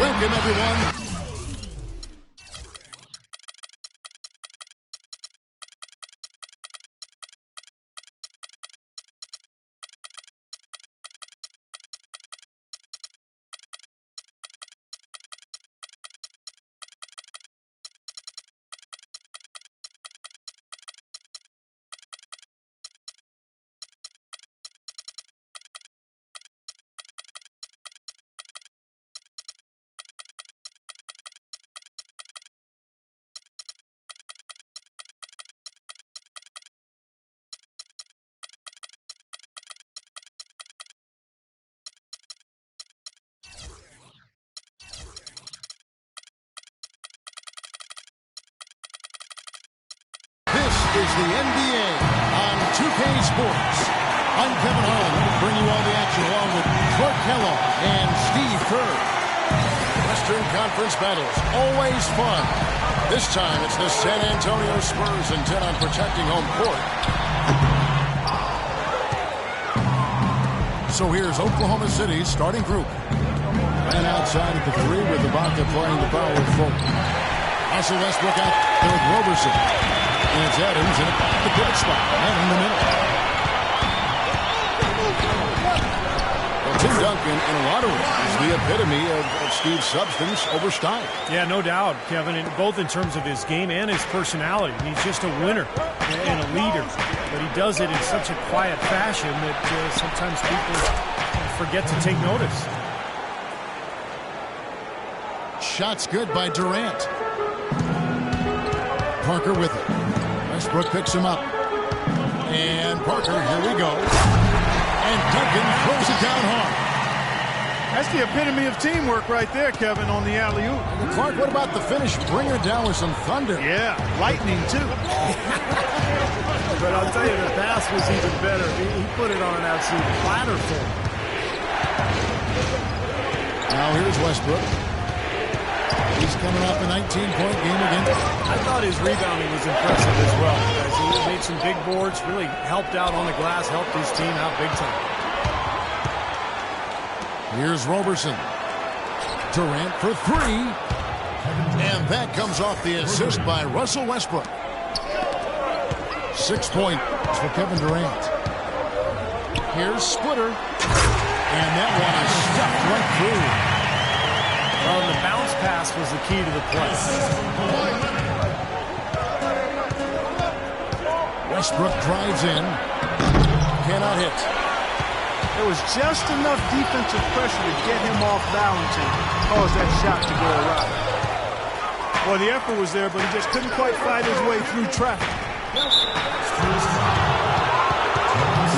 Welcome, everyone. Is the NBA on 2K Sports. I'm Kevin Harlan, bring you all the action along with Clark Kellogg and Steve Kerr. Western Conference battles, always fun. This time it's the San Antonio Spurs intent on protecting home court. So here's Oklahoma City's starting group. And outside at the 3 with Ibaka playing the power forward. Russell Westbrook out there with Roberson. And it's Adams in the pivot spot and in the middle. Well, Tim Duncan, in a lot of ways, is the epitome of Steve's substance over style. Yeah, no doubt, Kevin, both in terms of his game and his personality. He's just a winner and a leader, but he does it in such a quiet fashion that sometimes people forget to take notice. Shots good by Durant. Parker with it. Westbrook picks him up. And Parker, here we go. And Duncan throws it down hard. That's the epitome of teamwork right there, Kevin, on the alley-oop. Clark, what about the finish? Bring her down with some thunder. Yeah, lightning, too. But I'll tell you, the pass was even better. He put it on an absolute platter for him. Now here's Westbrook. He's coming off a 19-point game again. I thought his rebounding was impressive as well. As he made some big boards, really helped out on the glass, helped his team out big time. Here's Roberson. Durant for 3. And that comes off the assist by Russell Westbrook. 6 points for Kevin Durant. Here's Splitter. And that one is stuffed right through. Well, the bounce pass was the key to the play. Westbrook drives in. Cannot hit. There was just enough defensive pressure to get him off balance and cause that shot to go awry. Well, the effort was there, but he just couldn't quite fight his way through traffic.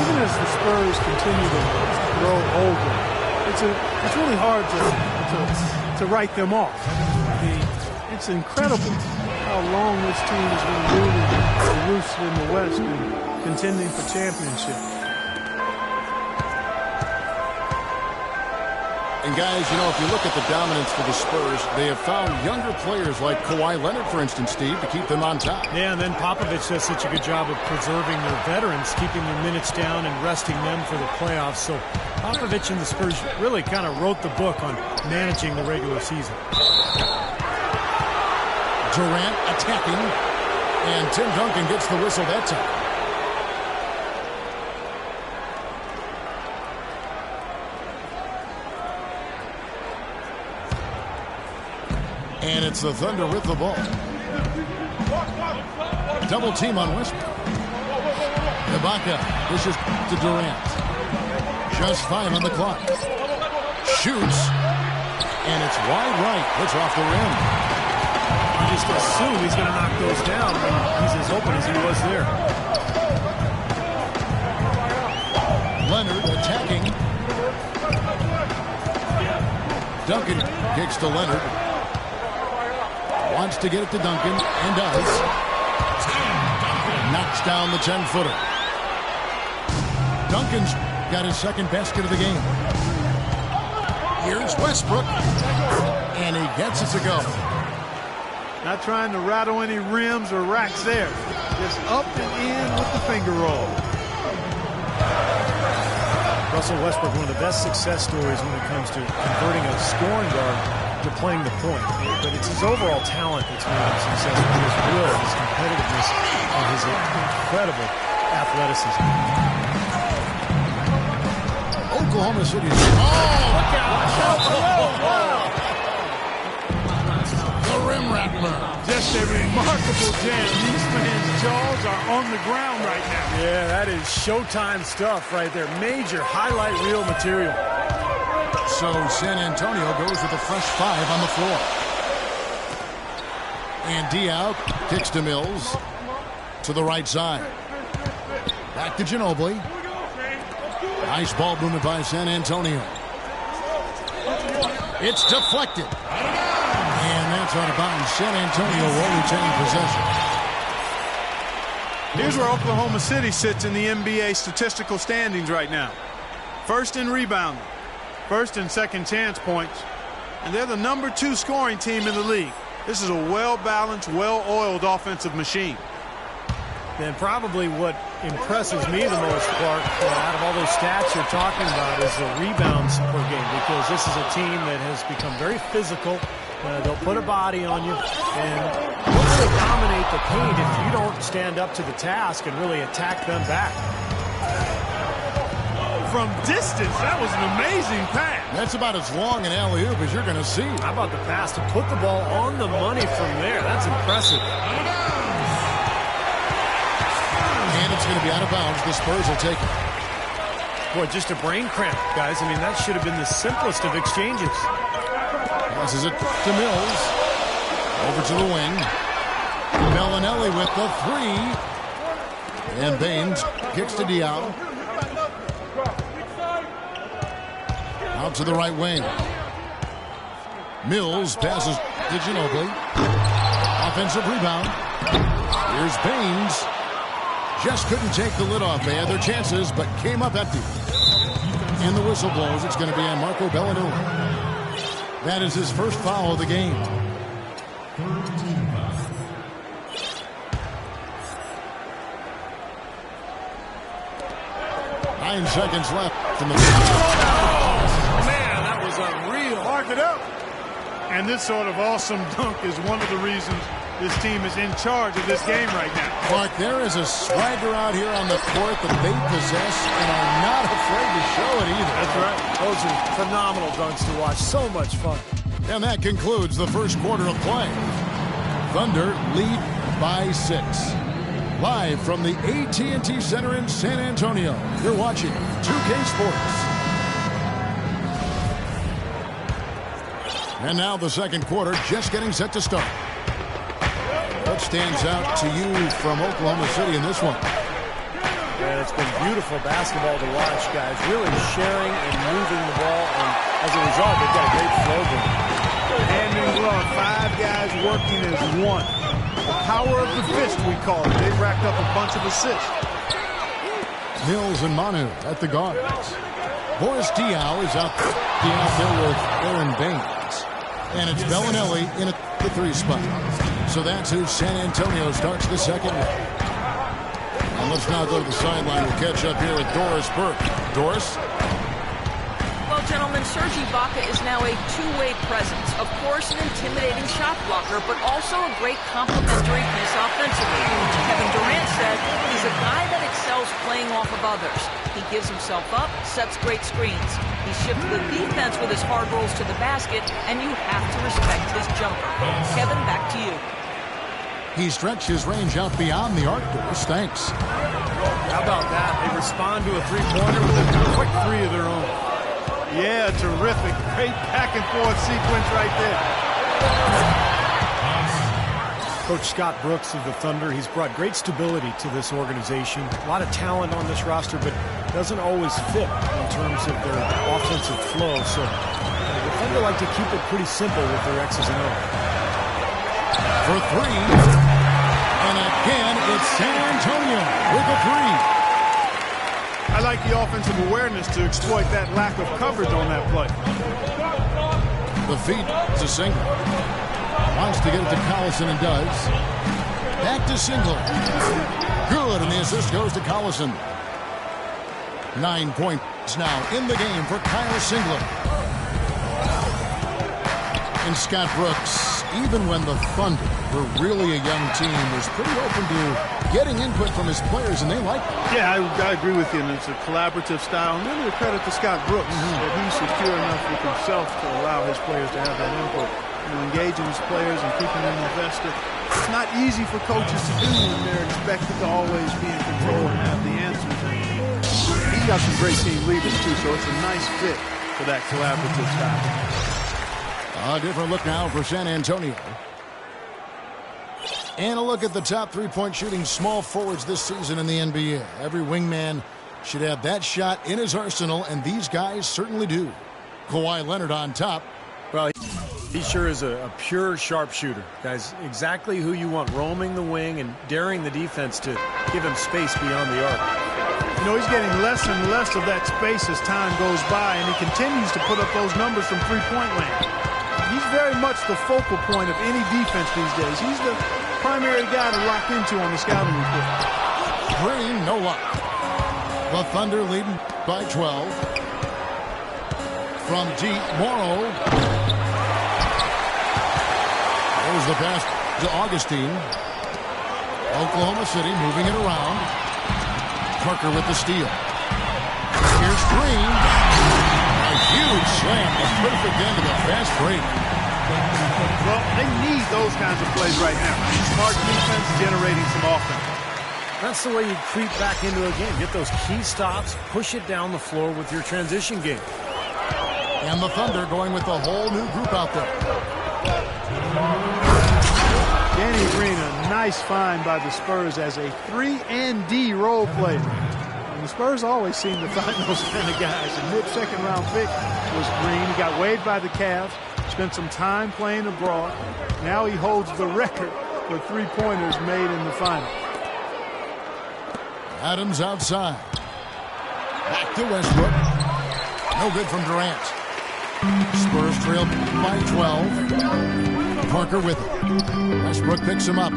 Even as the Spurs continue to grow older, it's really hard to write them off. It's incredible how long this team has been ruling the roofs in the West and contending for championship. And guys, you know, if you look at the dominance for the Spurs, they have found younger players like Kawhi Leonard, for instance, Steve, to keep them on top. Yeah, and then Popovich does such a good job of preserving their veterans, keeping their minutes down and resting them for the playoffs. So Popovich and the Spurs really kind of wrote the book on managing the regular season. Durant attacking, and Tim Duncan gets the whistle that time. And it's the Thunder with the ball. Double team on Westbrook. Ibaka dishes to Durant. Just 5 on the clock. Shoots. And it's wide right. Hits off the rim. You just assume he's going to knock those down when he's as open as he was there. Leonard attacking. Duncan kicks to Leonard. Wants to get it to Duncan, and does. Knocks down the 10-footer. Duncan's got his second basket of the game. Here's Westbrook, and he gets it to go. Not trying to rattle any rims or racks there. Just up and in with the finger roll. Russell Westbrook, one of the best success stories when it comes to converting a scoring guard to playing the point, but it's his overall talent that's made him successful. His will, his competitiveness, and his incredible athleticism. Oklahoma City. Oh, look out! The rim rattler. Just a remarkable jam. These fans' jaws are on the ground right now. Yeah, that is Showtime stuff right there. Major highlight reel material. So San Antonio goes with a fresh 5 on the floor. And Diaw kicks to Mills to the right side. Back to Ginobili. Nice ball movement by San Antonio. It's deflected. And that's out of bounds. San Antonio will retain possession. Here's where Oklahoma City sits in the NBA statistical standings right now. First in rebounding, first and second chance points, and they're the #2 scoring team in the league. This is a well-balanced, well-oiled offensive machine. And probably what impresses me the most, Clark, out of all those stats you're talking about, is the rebounds per game, because this is a team that has become very physical. They'll put a body on you, and they'll really dominate the paint if you don't stand up to the task and really attack them back. From distance, that was an amazing pass. That's about as long an alley-oop as you're going to see. How about the pass to put the ball on the money from there? That's impressive. And it's going to be out of bounds. The Spurs will take it. Boy, just a brain cramp, guys. I mean, that should have been the simplest of exchanges. Passes it to Mills. Over to the wing. Bellinelli with the 3. And Baines kicks to Diaw. Out to the right wing. Mills passes to Ginobili. Offensive rebound. Here's Baines. Just couldn't take the lid off. They had their chances, but came up empty. And the whistle blows. It's going to be on Marco Bellinelli. That is his first foul of the game. 9 seconds left in the Man, that was unreal. Mark it up. And this sort of awesome dunk is one of the reasons this team is in charge of this game right now. Clark, there is a swagger out here on the court that they possess and are not afraid to show it either. That's right. Those are phenomenal dunks to watch. So much fun. And that concludes the first quarter of play. Thunder lead by 6. Live from the AT&T Center in San Antonio, you're watching 2K Sports. And now the second quarter just getting set to start. What stands out to you from Oklahoma City in this one? Man, it's been beautiful basketball to watch, guys. Really sharing and moving the ball, and as a result, they've got a great flow going. Hand in glove, 5 guys working as one. The power of the fist, we call it. They've racked up a bunch of assists. Mills and Manu at the guards. Boris Diaw is out there with Aaron Baines. And it's Bellinelli in at the 3 spot. So that's who San Antonio starts the second one. And let's now go to the sideline. We'll catch up here with Doris Burke. Doris? Well, gentlemen, Serge Ibaka is now a two-way presence. Of course, an intimidating shot blocker, but also a great complementary piece offensively. Kevin Durant said he's a guy that excels playing off of others. He gives himself up, sets great screens. He shifts the defense with his hard rolls to the basket, and you have to respect his jumper. Kevin, back to you. He stretched his range out beyond the arc, Doris. Thanks. How about that? They respond to a three-pointer with a quick 3 of their own. Yeah, terrific. Great back-and-forth sequence right there. Coach Scott Brooks of the Thunder, he's brought great stability to this organization. A lot of talent on this roster, but doesn't always fit in terms of their offensive flow. So the Thunder like to keep it pretty simple with their X's and O's. For 3. And again, it's San Antonio with a 3. I like the offensive awareness to exploit that lack of coverage on that play. The feed to Single. Wants to get it to Collison and does. Back to Single. Good, and the assist goes to Collison. 9 points now in the game for Kyle Singler. And Scott Brooks, even when the Thunder were really a young team, was pretty open to getting input from his players, and they liked it. Yeah, I agree with you, and it's a collaborative style. And really a credit to Scott Brooks that he's secure enough with himself to allow his players to have that input. Engaging his players and keeping them invested. It's not easy for coaches to do when they're expected to always be in control and have the answers. And he's got some great team leaders, too, so it's a nice fit for that collaborative style. A different look now for San Antonio. And a look at the top three-point shooting small forwards this season in the NBA. Every wingman should have that shot in his arsenal, and these guys certainly do. Kawhi Leonard on top. Well, he sure is a pure sharpshooter. Guys, exactly who you want roaming the wing and daring the defense to give him space beyond the arc. You know, he's getting less and less of that space as time goes by, and he continues to put up those numbers from three-point land. He's very much the focal point of any defense these days. He's the primary guy to lock into on the scouting report. Green, no luck. The Thunder leading by 12. From deep, Morrow. There's the pass to Augustine. Oklahoma City moving it around. Parker with the steal. Here's Green. A huge slam. A perfect end of a fast break. Well, they need those kinds of plays right now. Smart defense generating some offense. That's the way you creep back into a game. Get those key stops, push it down the floor with your transition game. And the Thunder going with a whole new group out there. Danny Green, a nice find by the Spurs as a 3-and-D role player. And the Spurs always seem to find those kind of guys. A mid-second-round pick was Green. He got waived by the Cavs, spent some time playing abroad. Now he holds the record for three-pointers made in the final. Adams outside. Back to Westbrook. No good from Durant. Spurs trail by 12. Parker with it. Westbrook picks him up.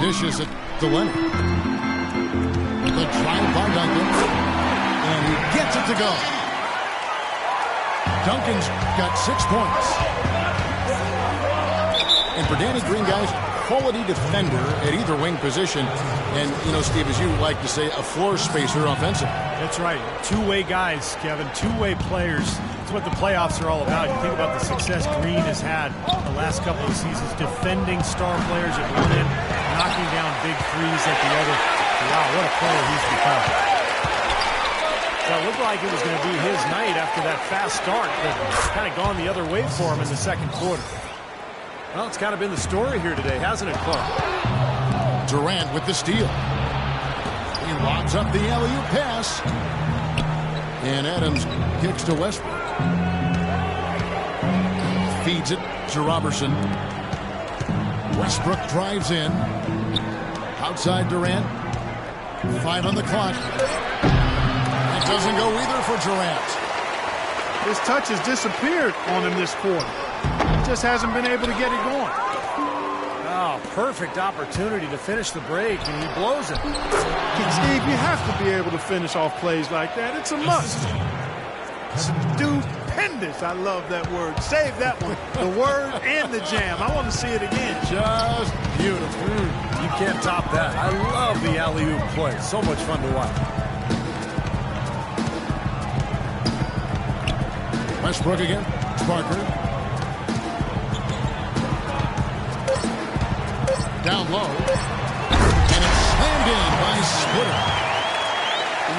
Dishes it to Leonard. The drive by Duncan. And he gets it to go. Duncan's got 6 points. And for Danny Green, guys, quality defender at either wing position. And, you know, Steve, as you like to say, a floor spacer offensively. That's right. Two-way guys, Kevin. Two-way players. That's what the playoffs are all about. You think about the success Green has had the last couple of seasons, defending star players at one end, knocking down big threes at the other. Wow, what a player he's become. So it looked like it was going to be his night after that fast start, but it's kind of gone the other way for him in the second quarter. Well, it's kind of been the story here today, hasn't it, Clark? Durant with the steal. He lobs up the alley-oop pass. And Adams kicks to Westbrook. Feeds it to Robertson. Westbrook drives in. Outside Durant. 5 on the clock. It doesn't go either for Durant. His touch has disappeared on him this quarter. He just hasn't been able to get it going. Oh, perfect opportunity to finish the break, and he blows it. Steve, you have to be able to finish off plays like that. It's a must. Stupendous. I love that word. Save that one. The word and the jam. I want to see it again. Just beautiful. You can't top that. I love the alley-oop play. So much fun to watch. Westbrook again. Parker. Down low. And it's slammed in by Splitter.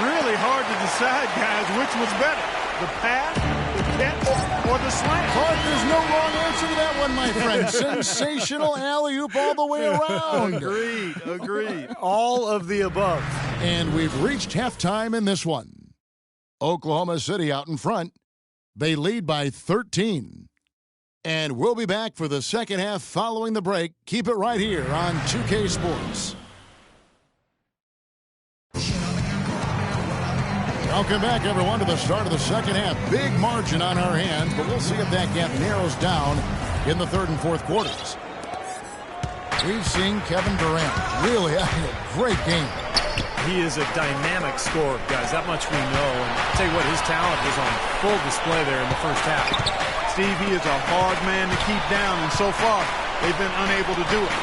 Really hard to decide, guys, which was better. The pass, the catch, or the slam. Clark, there's no wrong answer to that one, my friend. Sensational alley-oop all the way around. Agreed. All of the above. And we've reached halftime in this one. Oklahoma City out in front. They lead by 13. And we'll be back for the second half following the break. Keep it right here on 2K Sports. Welcome back, everyone, to the start of the second half. Big margin on our hands, but we'll see if that gap narrows down in the third and fourth quarters. We've seen Kevin Durant really having a great game. He is a dynamic scorer, guys. That much we know. And I'll tell you what, his talent was on full display there in the first half. Steve, he is a hard man to keep down, and so far, they've been unable to do it.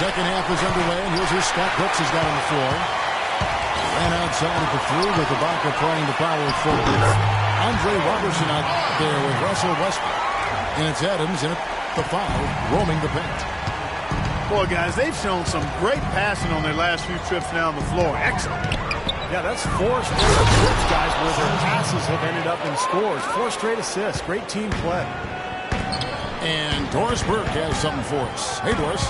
Second half is underway, and here's who Scott Brooks has got on the floor. And outside at the 3 with Ibaka trying to power it forward. Andre Robertson out there with Russell Westbrook. And it's Adams in at the 5, roaming the paint. Boy, guys, they've shown some great passing on their last few trips down the floor. Excellent. Yeah, that's 4 straight trips, guys, where their passes have ended up in scores. 4 straight assists. Great team play. And Doris Burke has something for us. Hey, Doris.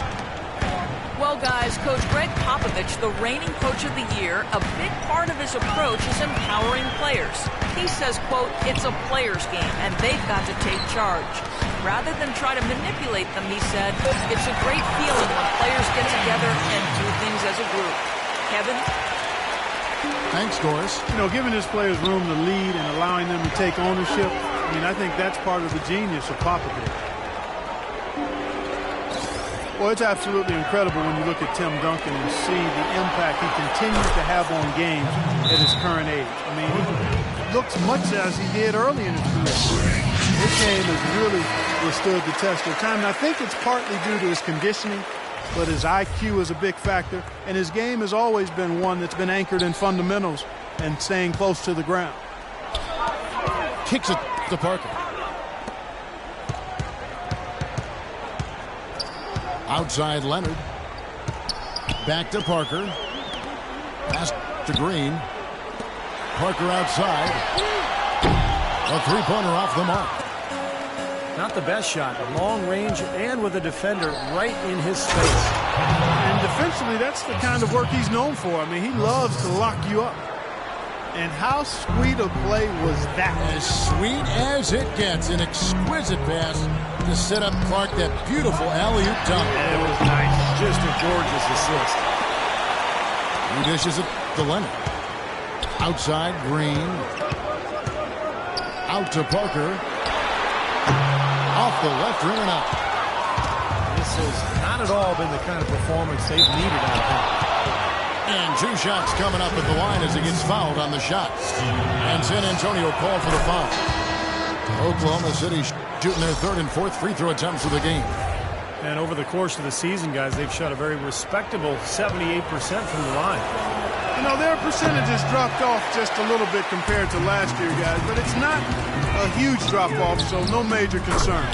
Well, guys, Coach Greg Popovich, the reigning coach of the year, a big part of his approach is empowering players. He says, quote, it's a player's game, and they've got to take charge. Rather than try to manipulate them, he said, it's a great feeling when players get together and do things as a group. Kevin? Thanks, Doris. You know, giving his players room to lead and allowing them to take ownership, I mean, I think that's part of the genius of Popovich. Well, it's absolutely incredible when you look at Tim Duncan and see the impact he continues to have on games at his current age. I mean, he looks much as he did early in his career. His game has really withstood the test of time. And I think it's partly due to his conditioning, but his IQ is a big factor. And his game has always been one that's been anchored in fundamentals and staying close to the ground. Kicks it to Parker. Outside Leonard. Back to Parker. Pass to Green. Parker outside. A three-pointer off the mark. Not the best shot. Long range and with a defender right in his space. And defensively, that's the kind of work he's known for. I mean, he loves to lock you up. And how sweet a play was that? As sweet as it gets. An exquisite pass to set up Clark, that beautiful alley-oop dunk. It was nice. Just a gorgeous assist. He dishes it to Leonard. Outside, Green. Out to Parker. Off the left rim and out. This has not at all been the kind of performance they've needed out of him. And 2 shots coming up at the line as he gets fouled on the shot. And San Antonio called for the foul. Oklahoma City shooting their 3rd and 4th free throw attempts of the game. And over the course of the season, guys, they've shot a very respectable 78% from the line. You know, their percentages dropped off just a little bit compared to last year, guys, but it's not a huge drop-off, so no major concern.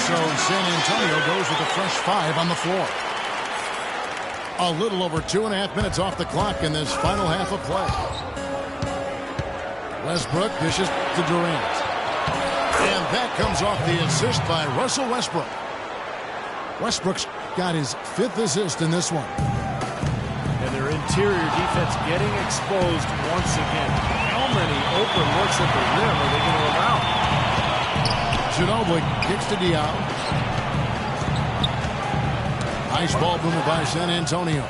So San Antonio goes with a fresh 5 on the floor. A little over 2.5 minutes off the clock in this final half of play. Westbrook dishes to Durant. And that comes off the assist by Russell Westbrook. Westbrook's got his 5th assist in this one. And their interior defense getting exposed once again. How many open looks at the rim are they going to allow? Ginobili kicks to Diaw. Nice ball mover by San Antonio.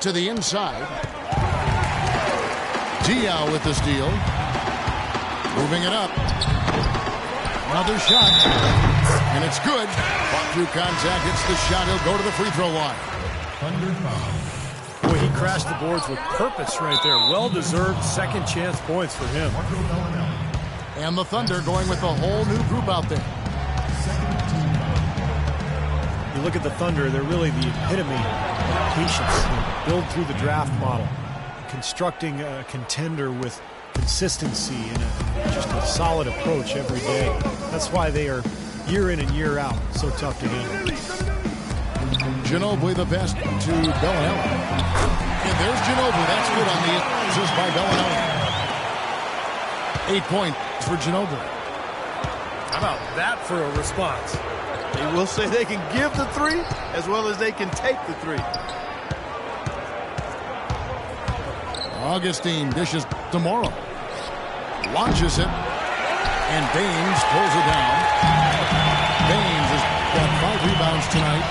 To the inside. Diaw with the steal. Moving it up. Another shot. And it's good. Fought through contact. Hits the shot. He'll go to the free throw line. Boy, he crashed the boards with purpose right there. Well-deserved second chance points for him. And the Thunder going with a whole new group out there. You look at the Thunder, they're really the epitome of patience. They build through the draft model, constructing a contender with consistency and just a solid approach every day. That's why they are year in and year out so tough to handle. Ginobili the best to Bellinelli. And there's Ginobili. That's good on the assist by Bellinelli. 8 points for Ginobili. How about that for a response? They will say they can give the 3 as well as they can take the 3. Augustine dishes to Morrow. Launches it. And Baines pulls it down. Baines has got 5 rebounds tonight.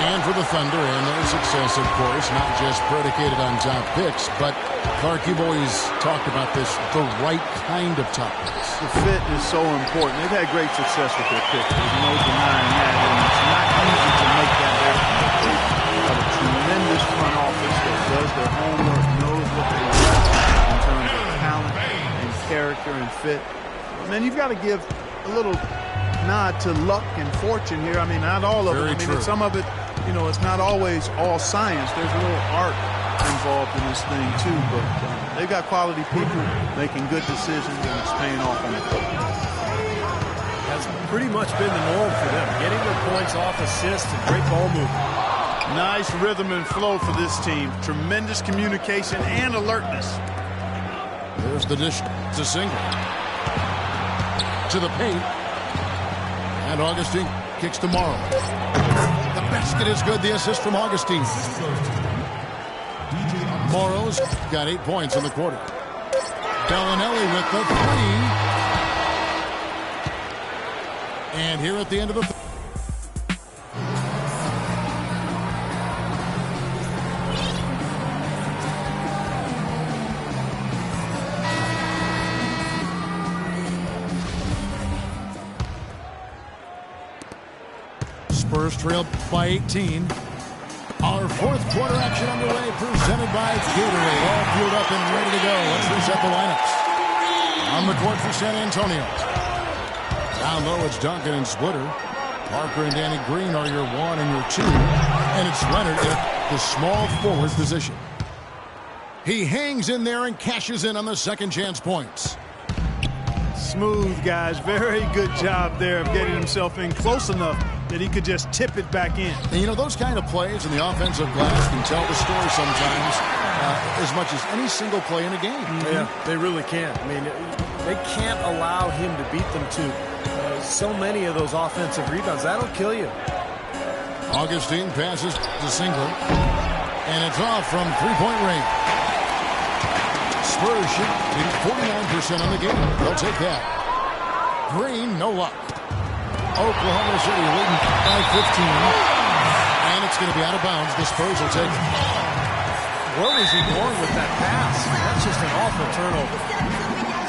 And for the the Thunder and their success, of course, not just predicated on top picks, but Clark, you've always talked about this, the right kind of top picks. The fit is so important. They've had great success with their picks. There's no denying that, and it's not easy to make that happen. They have a tremendous front office that does their homework, knows what they want in terms of talent and character and fit. And then you've got to give a little nod to luck and fortune here. I mean, not all of it. I mean, some of it, you know, it's not always all science. There's a little art involved in this thing too, but they've got quality people making good decisions, and it's paying off on the court. That's pretty much been the norm for them, getting their points off assists and great ball movement. Nice rhythm and flow for this team. Tremendous communication and alertness. There's the dish to single. To the paint. And Augustine kicks to Morrow. The basket is good. The assist from Augustine. Morrow's got 8 points in the quarter. Bellinelli with the three. And here at the end of the Spurs trail by 18. Our fourth quarter action underway, presented by Gatorade. All fueled up and ready to go. Let's reset the lineups. On the court for San Antonio. Down low, it's Duncan and Splitter. Parker and Danny Green are your 1 and your 2. And it's Leonard at the small forward position. He hangs in there and cashes in on the second chance points. Smooth, guys. Very good job there of getting himself in close enough that he could just tip it back in. And you know, those kind of plays in the offensive glass can tell the story sometimes as much as any single play in a game. Yeah, they really can. I mean, they can't allow him to beat them to so many of those offensive rebounds. That'll kill you. Augustine passes to Singler. And it's off from three-point range. Spurs shooting 49% on the game. They'll take that. Green, no luck. Oklahoma City leading by 15. And it's going to be out of bounds. The Spurs will take it. Where was he going with that pass? That's just an awful turnover.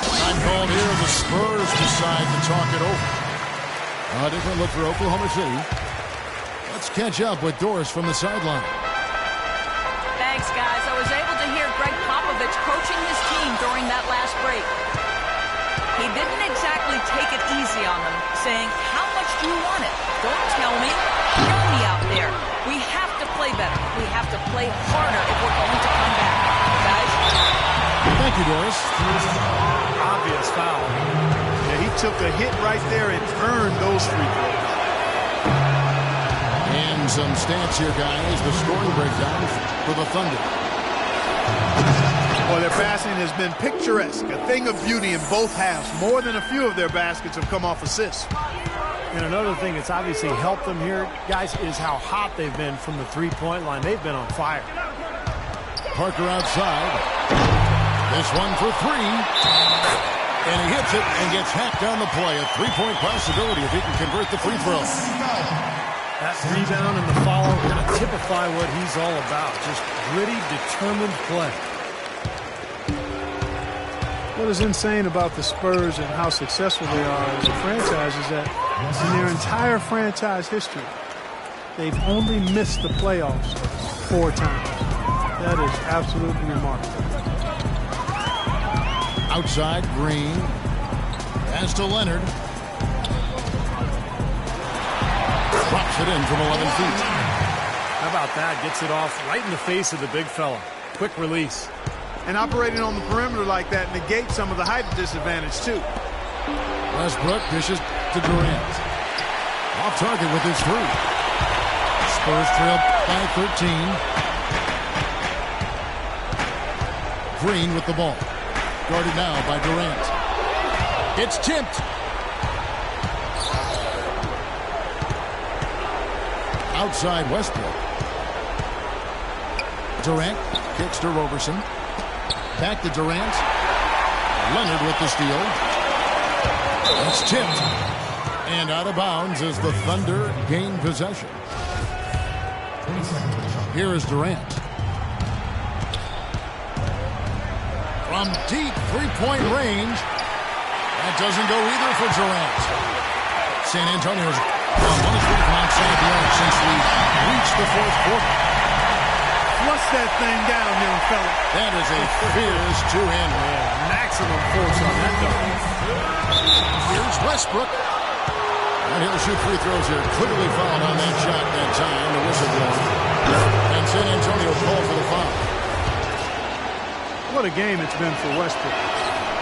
Time called here. The Spurs decide to talk it over. A different look for Oklahoma City. Let's catch up with Doris from the sideline. Thanks, guys. I was able to hear Greg Popovich coaching his team during that last break. He didn't exactly take it easy on them, saying, how much do you want it? Don't tell me. Show me out there. We have to play better. We have to play harder if we're going to come back. Guys? Thank you, Doris. Obvious foul. Yeah, he took a hit right there and earned those free throws. And some stats here, guys. The scoring breakdown for the Thunder. Well, their passing has been picturesque, a thing of beauty in both halves. More than a few of their baskets have come off assists. And another thing that's obviously helped them here, guys, is how hot they've been from the three-point line. They've been on fire. Parker outside. This one for three. And he hits it and gets hacked on the play. A three-point possibility if he can convert the free throw. That rebound and the follow kind of typify what he's all about. Just gritty, determined play. What is insane about the Spurs and how successful they are as a franchise is that in their entire franchise history, they've only missed the playoffs 4 times. That is absolutely remarkable. Outside, Green. Pass to Leonard. Drops it in from 11 feet. How about that? Gets it off right in the face of the big fella. Quick release. And operating on the perimeter like that negates some of the height disadvantage, too. Westbrook dishes to Durant. Off target with his three. Spurs trail by 13. Green with the ball. Guarded now by Durant. It's tipped. Outside Westbrook. Durant kicks to Roberson. Back to Durant. Leonard with the steal. It's tipped. And out of bounds as the Thunder gain possession. Here is Durant. From deep three-point range. That doesn't go either for Durant. San Antonio's on 1-3 from outside the arc since we reached the fourth quarter. Flush that thing down, young fella. That is a fierce two-hander. Maximum force on that dunk. Here's Westbrook. And he'll shoot free throws here. Clearly fouled on that shot that time. The whistle blown. And San Antonio called for the foul. What a game it's been for Westbrook.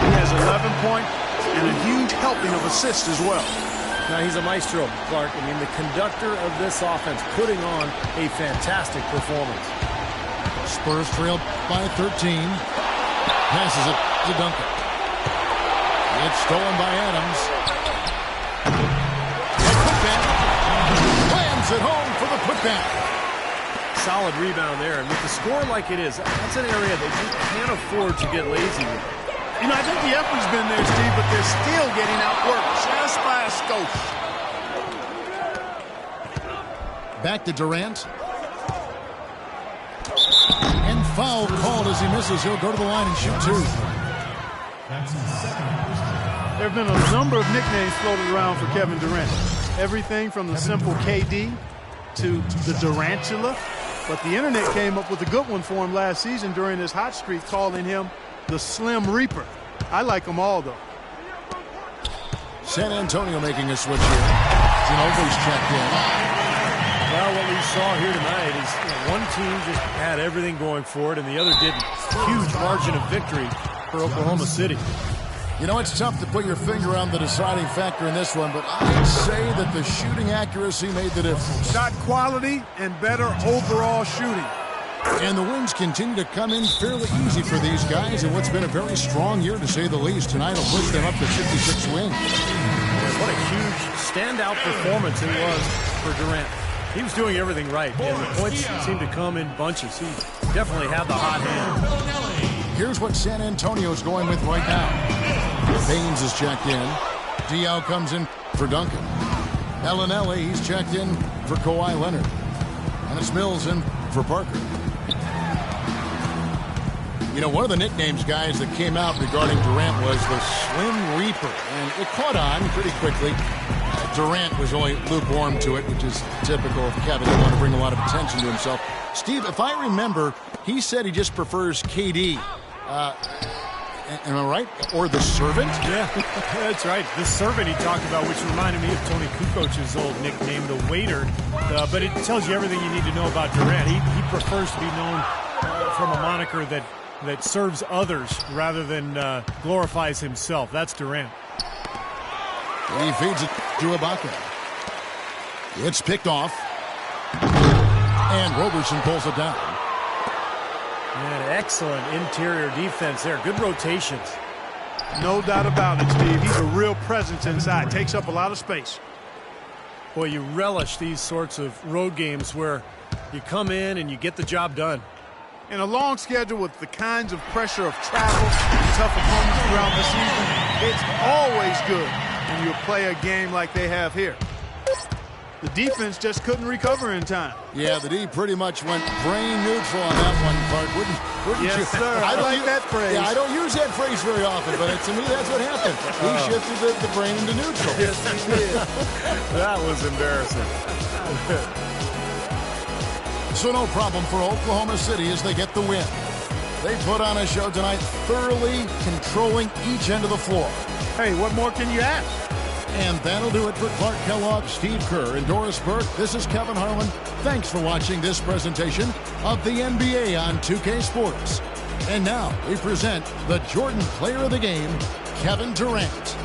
He has 11 points and a huge helping of assists as well. Now, he's a maestro, Clark. I mean, the conductor of this offense, putting on a fantastic performance. Spurs trail by 13. Passes it to Duncan. It's stolen by Adams. A putback. Slams it home for the putback. Solid rebound there. And with the score like it is, that's an area that you can't afford to get lazy with. You know, I think the effort's been there, Steve, but they're still getting outworked just by a skosh. Back to Durant. And foul called as he misses. He'll go to the line and shoot two. There have been a number of nicknames floated around for Kevin Durant. Everything from the simple KD to the Durantula. But the internet came up with a good one for him last season during his hot streak, calling him the Slim Reaper. I like them all, though. San Antonio making a switch here. Ginobili's checked in. Well, what we saw here tonight is one team just had everything going for it and the other didn't. Huge margin of victory for Oklahoma City. You know, it's tough to put your finger on the deciding factor in this one, but I'd say that the shooting accuracy made the difference. Shot quality and better overall shooting. And the wins continue to come in fairly easy for these guys in what's been a very strong year, to say the least. Tonight will push them up to 56 wins. What a huge standout performance it was for Durant. He was doing everything right, and the points seemed to come in bunches. He definitely had the hot hand. Here's what San Antonio's going with right now. Baines is checked in. Diaw comes in for Duncan. Bellinelli, he's checked in for Kawhi Leonard. And it's Mills in for Parker. You know, one of the nicknames, guys, that came out regarding Durant was the Slim Reaper. And it caught on pretty quickly. Durant was only lukewarm to it, which is typical of Kevin. He wanted to bring a lot of attention to himself. Steve, if I remember, he said he just prefers KD. Am I right? Or the servant? Yeah, that's right. The servant he talked about, which reminded me of Tony Kukoc's old nickname, the waiter. But it tells you everything you need to know about Durant. He prefers to be known from a moniker that serves others rather than glorifies himself. That's Durant. He feeds it to Ibaka. It's picked off. And Roberson pulls it down. And excellent interior defense there. Good rotations. No doubt about it, Steve. He's a real presence inside. Takes up a lot of space. Boy, you relish these sorts of road games where you come in and you get the job done. In a long schedule with the kinds of pressure of travel and tough opponents throughout the season, it's always good when you play a game like they have here. The defense just couldn't recover in time. Yeah, the D pretty much went brain neutral on that one, Clark. Wouldn't yes, you? Sir. I like that phrase. Yeah, I don't use that phrase very often, but to me that's what happened. He shifted the brain into neutral. Yes, he did. That was embarrassing. So no problem for Oklahoma City as they get the win. They put on a show tonight, thoroughly controlling each end of the floor. Hey, what more can you ask? And that'll do it for Clark Kellogg, Steve Kerr, and Doris Burke. This is Kevin Harlan. Thanks for watching this presentation of the NBA on 2K Sports. And now we present the Jordan Player of the Game, Kevin Durant.